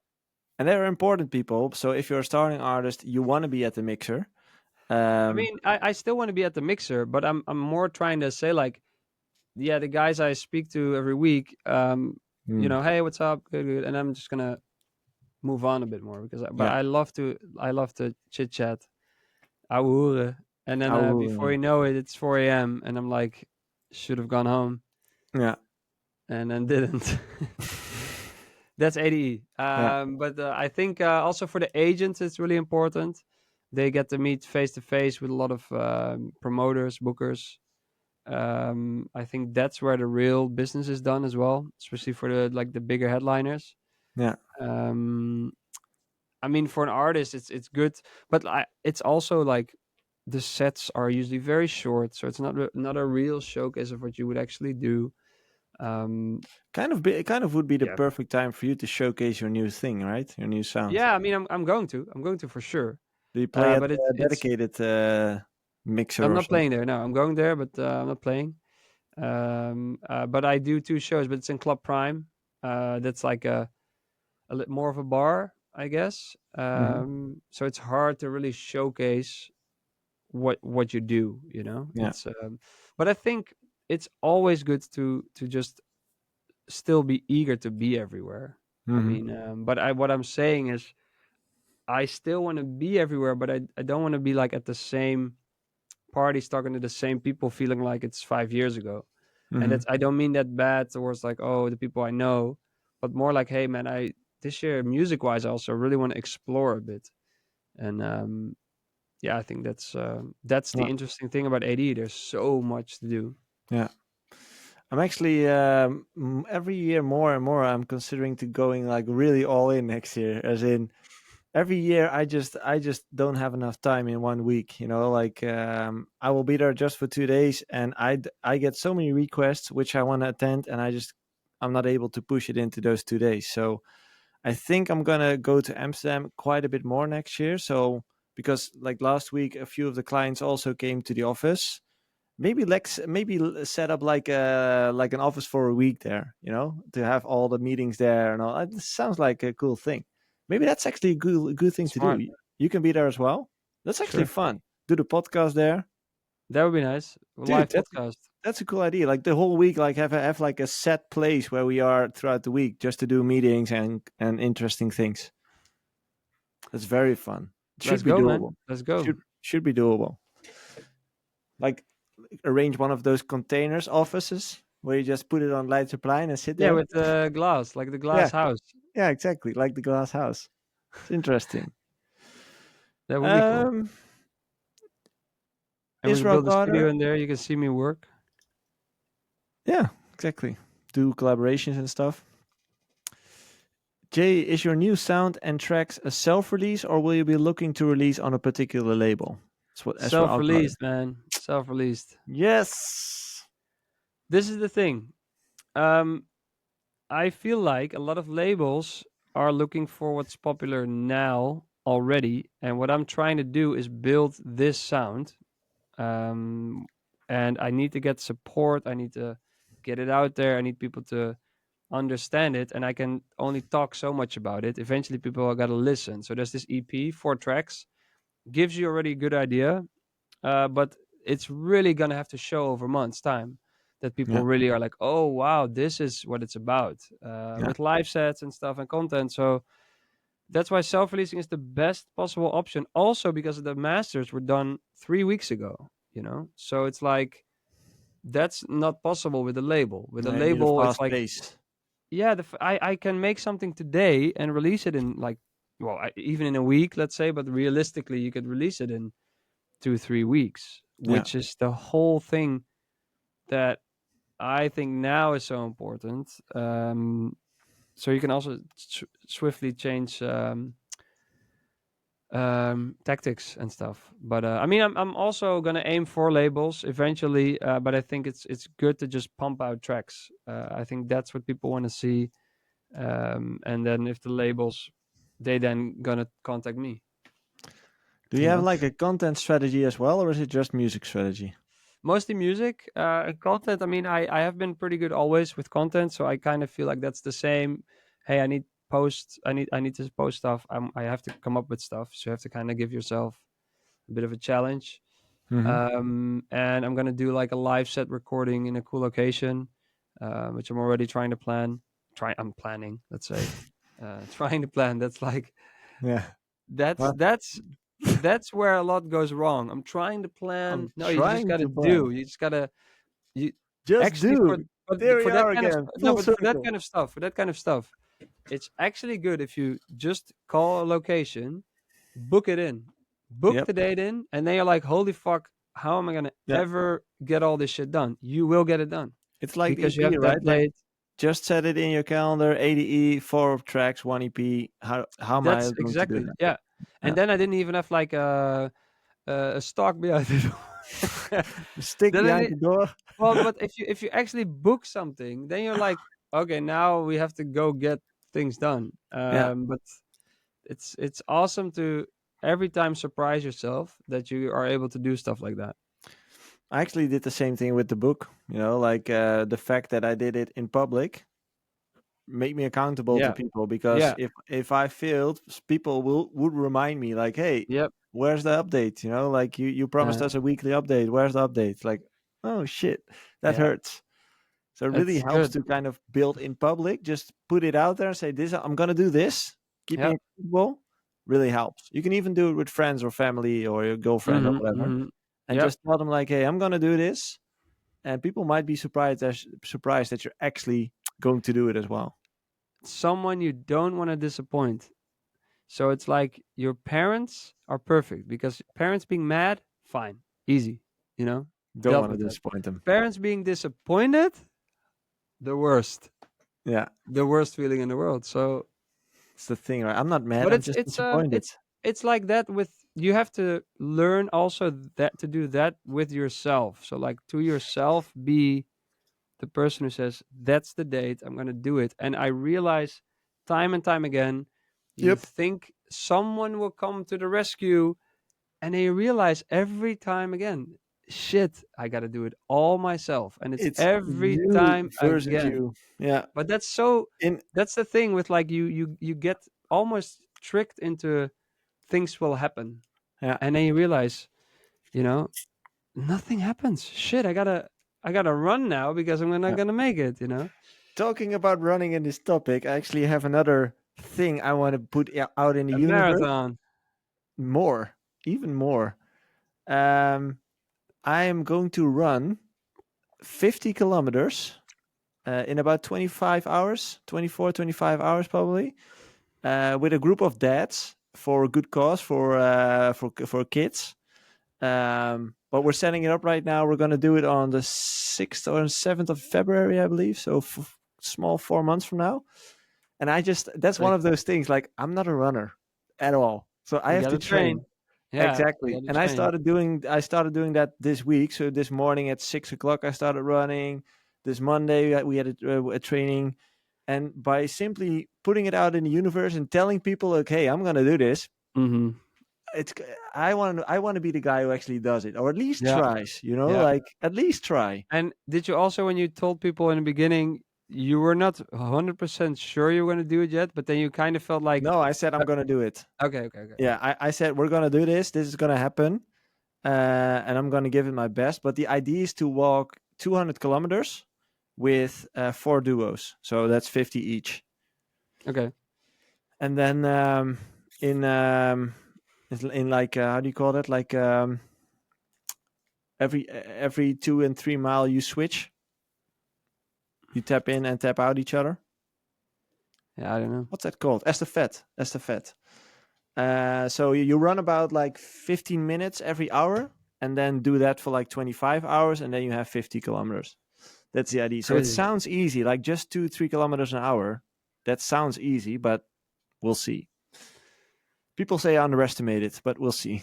And they're important people. So if you're a starting artist, you want to be at the mixer. I mean, I still want to be at the mixer, but I'm more trying to say, like, yeah, the guys I speak to every week, you know, hey, what's up? Good, good. And I'm just gonna move on a bit more, because but Yeah. I love to chit chat, ouwe, and then before Ouwe. you know it, it's 4 a.m. and I'm like, should have gone home, Yeah. and then didn't. That's ADE. But I think also for the agents, it's really important. They get to meet face to face with a lot of promoters, bookers. I think that's where the real business is done as well, especially for the bigger headliners. Yeah. I mean, for an artist, it's good, but it's also like the sets are usually very short, so it's not a real showcase of what you would actually do. It kind of would be the Yeah. perfect time for you to showcase your new thing, right? Your new sound. Yeah, I mean, I'm going to for sure. Do you play at But a it's dedicated mixer? I'm or not something? playing there. No, I'm going there, but I'm not playing. But I do 2 shows, but it's in Club Prime. That's like a more of a bar, I guess. So it's hard to really showcase what you do, you know. Yeah. It's but I think it's always good to just still be eager to be everywhere. I mean, but what I'm saying is, I still want to be everywhere, but I don't want to be like at the same parties talking to the same people, feeling like it's 5 years ago. And that's, I don't mean that bad towards, like, oh, the people I know, but more like, hey man, this year, music wise, I also really want to explore a bit. And yeah, I think that's the Yeah. interesting thing about AD. There's so much to do. Yeah. I'm actually every year more and more I'm considering to going like really all in next year, as in every year I just don't have enough time in 1 week, you know, like I will be there just for 2 days, and I get so many requests which I want to attend, and I'm not able to push it into those 2 days. So I think I'm gonna go to Amsterdam quite a bit more next year. So because like last week a few of the clients also came to the office. Maybe set up like an office for a week there, you know, to have all the meetings there and all. It sounds like a cool thing. Maybe that's actually a good thing to Smart. do. You can be there as well. That's actually Sure. fun. Do the podcast there. That would be nice. Live podcast. That's a cool idea. Like the whole week, like have like a set place where we are throughout the week just to do meetings and interesting things. That's very fun. It Let's should be go, doable. man. Let's go. Should be doable. Like arrange one of those containers offices where you just put it on light supply and sit Yeah, there. with the glass, like the glass house. Yeah, exactly. Like the glass house. It's interesting. That would be cool. Um, And we is can rock build a studio harder? in there. You can see me work. Yeah, exactly. Do collaborations and stuff. Jay, is your new sound and tracks a self-release, or will you be looking to release on a particular label? As for Outlier. Self-released, man. Self-released. Yes. This is the thing. Um, I feel like a lot of labels are looking for what's popular now already, and what I'm trying to do is build this sound. Um, and I need to get support. I need to get it out there. I need people to understand it, and I can only talk so much about it. Eventually, people are gotta listen. So there's this EP, 4 tracks, gives you already a good idea, but it's really gonna have to show over months' time that people Yeah. really are like, oh wow, this is what it's about, Yeah. with live sets and stuff and content. So that's why self-releasing is the best possible option. Also because the masters were done 3 weeks ago, so it's like that's not possible with a label. With a I need a label, it's fast like, pace. yeah, I can make something today and release it in like, well, even in a week, let's say, but realistically, you could release it in 2-3 weeks, Yeah. which is the whole thing that I think now is so important. So you can also swiftly change tactics and stuff. But I mean, I'm also gonna aim for labels eventually. But I think it's good to just pump out tracks. I think that's what people want to see. And then if the labels, they then gonna contact me. Do you have like a content strategy as well, or is it just music strategy? Mostly music, content. I mean, I have been pretty good always with content, so I kind of feel like that's the same. Hey, I need posts. I need to post stuff. I have to come up with stuff. So you have to kind of give yourself a bit of a challenge. Mm-hmm. And I'm gonna do like a live set recording in a cool location, which I'm already trying to plan. I'm planning. Let's say, trying to plan. That's like Yeah. that's Well, that's that's where a lot goes wrong. I'm trying to plan. I'm No, you just trying gotta to plan. do. You just gotta you Just actually for do. There we for that are kind of again. no, Full but for that circle. kind of stuff, it's actually good if you just call a location, book it in, book Yep. the date in, and then you're like, holy fuck, how am I gonna Yeah. ever get all this shit done? You will get it done It's like the because you EP, have that right? Like date. just set it in your calendar. 80E, 4 tracks, 1 EP. How am I That's going to do exactly, that? yeah. And Yeah. then I didn't even have like a stock behind it. Stick Then I behind need, the door. well, but if you actually book something, then you're like, okay, now we have to go get things done. Yeah. But it's awesome to every time surprise yourself that you are able to do stuff like that. I actually did the same thing with the book. Like the fact that I did it in public make me accountable to Yeah, people, because yeah, if I failed, people would remind me like, hey, yep, where's the update? Like you promised uh, us a weekly update. Where's the update? Like, oh shit, that yeah. hurts. So it really It's helps good. to kind of build in public, just put it out there and say, this, I'm gonna do this. Keep Yeah. me accountable. Really helps. You can even do it with friends or family or your girlfriend or Mm-hmm, whatever, mm-hmm. and Yep. just tell them like, hey, I'm gonna do this, and people might be surprised that you're actually going to do it as well. Someone you don't want to disappoint. So it's like your parents are perfect because parents being mad, fine, easy, Don't dealt want to with that. disappoint them. Parents being disappointed, the worst, Yeah, the worst feeling in the world. So, it's the thing, right? I'm not mad. but I'm it's just it's um disappointed. it's it's like that with you have to learn also that to do that with yourself. So like to yourself, be the person who says that's the date I'm going to do it. And I realize time and time again, you Yep. think someone will come to the rescue, and then you realize every time again, shit, I got to do it all myself, and it's It's every you time versus again. you. Yeah. But In that's the thing with like you get almost tricked into things will happen, yeah. and then you realize, you know nothing happens. Shit, I gotta run now because I'm not Yeah. gonna make it. Talking about running in this topic, I actually have another thing I want to put out in the A universe. marathon. More, even more. I am going to run 50 kilometers in about 25 hours, 24, 25 hours probably, with a group of dads for a good cause for kids. But we're setting it up right now. We're going to do it on the 6th or 7th of February, I believe. So small 4 months from now. And that's one of those things. Like, I'm not a runner at all, so I You have to gotta train. train. Yeah, Exactly. you gotta And I train. started doing that this week. So this morning at 6 o'clock, I started running. This Monday we had a training, and by simply putting it out in the universe and telling people, okay, I'm gonna do this. Mm-hmm. I want to be the guy who actually does it, or at least Yeah. tries. Yeah. Like at least try. And did you also, when you told people in the beginning, you were not 100% sure you were going to do it yet, but then you kind of felt like, No, I said I'm gonna do it. okay. Yeah, I said we're gonna do this. This is gonna happen, and I'm gonna give it my best. But the idea is to walk 200 kilometers with 4 duos, so that's 50 each. Okay. And then in like how do you call that? Like every 2 and 3 mile you switch. You tap in and tap out each other. Yeah, I don't know. What's that called? Estafette. So you run about like 15 minutes every hour, and then do that for like 25 hours, and then you have 50 kilometers. That's the idea. So it Crazy. sounds easy, like just 2-3 kilometers an hour. That sounds easy, but we'll see. People say I underestimate it, but we'll see.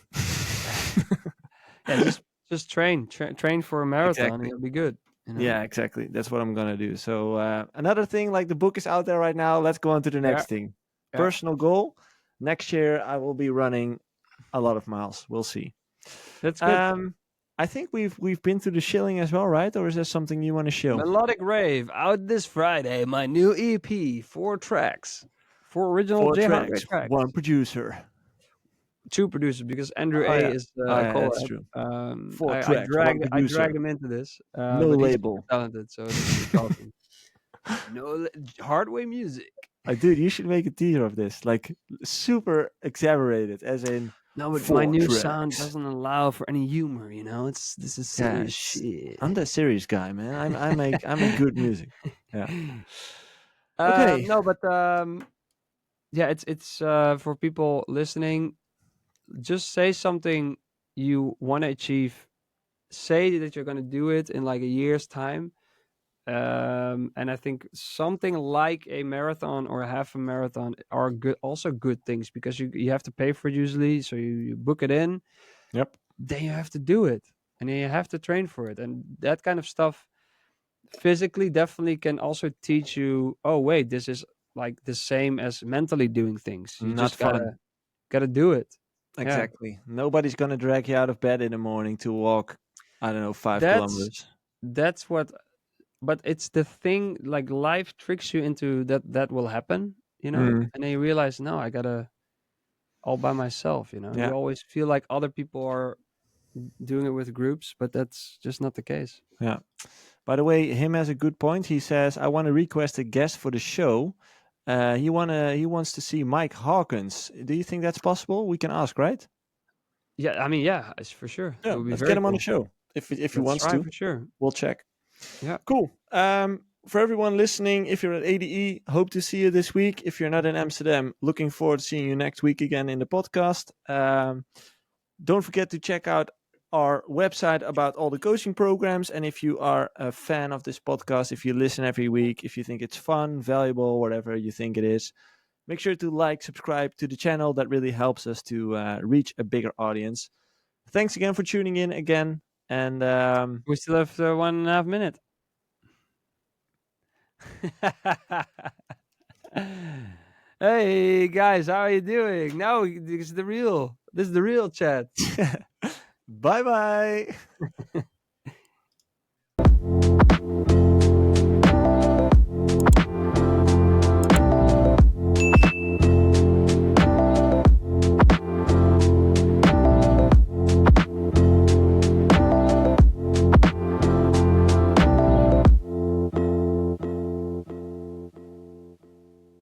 Yeah, just train for a marathon, Exactly. and you'll be good. You know? Yeah, exactly. That's what I'm gonna do. So another thing, like the book is out there right now. Let's go on to the next thing. Yeah. Personal goal. Next year I will be running a lot of miles. We'll see. That's good. I think we've been through the shilling as well, right? Or is there something you want to show? Melodic Rave out this Friday. My new EP, 4 tracks, 4 original 4 J-Hard tracks, tracks. 1 producer. 2 producers, because Andrew Oh, A yeah. is the Oh, yeah, co-op. that's true. 4 I tracks, 1 dragged producer. him into this. No but he's label. super talented, so it's awesome. Hardway music. Dude, you should make a teaser of this, like super exaggerated, as in. No, but 4 my new tracks. sound doesn't allow for any humor. You know, this is serious shit. I'm the serious guy, man. I make good music. Yeah. Okay. No, but yeah, it's for people listening. Just say something you want to achieve. Say that you're going to do it in like a year's time. And I think something like a marathon or a half a marathon are also good things, because you have to pay for it usually. So you book it in. Yep. Then you have to do it, and then you have to train for it, and that kind of stuff physically definitely can also teach you, oh wait, this is like the same as mentally doing things. You Not just fun. gotta do it. Exactly. Nobody's gonna drag you out of bed in the morning to walk, I don't know, 5 kilometers. That's what, but it's the thing, like life tricks you into that will happen, you know, and then you realize, no, I gotta all by myself, you know. Yeah. You always feel like other people are doing it with groups, but that's just not the case. Yeah. By the way, him has a good point. He says, I want to request a guest for the show. He wants to see Mike Hawkins. Do you think that's possible? We can ask, right? Yeah, I mean, yeah, it's for sure. Yeah, It would be let's very get him on the cool. show if he wants to. For sure. We'll check. Yeah. Cool. For everyone listening, if you're at ADE, hope to see you this week. If you're not in Amsterdam, looking forward to seeing you next week again in the podcast. Don't forget to check out our website about all the coaching programs. And if you are a fan of this podcast, if you listen every week, if you think it's fun, valuable, whatever you think it is, make sure to like, subscribe to the channel. That really helps us to reach a bigger audience. Thanks again for tuning in again. And we still have 1.5 minutes. Hey guys, how are you doing? Now this is the real chat. bye bye.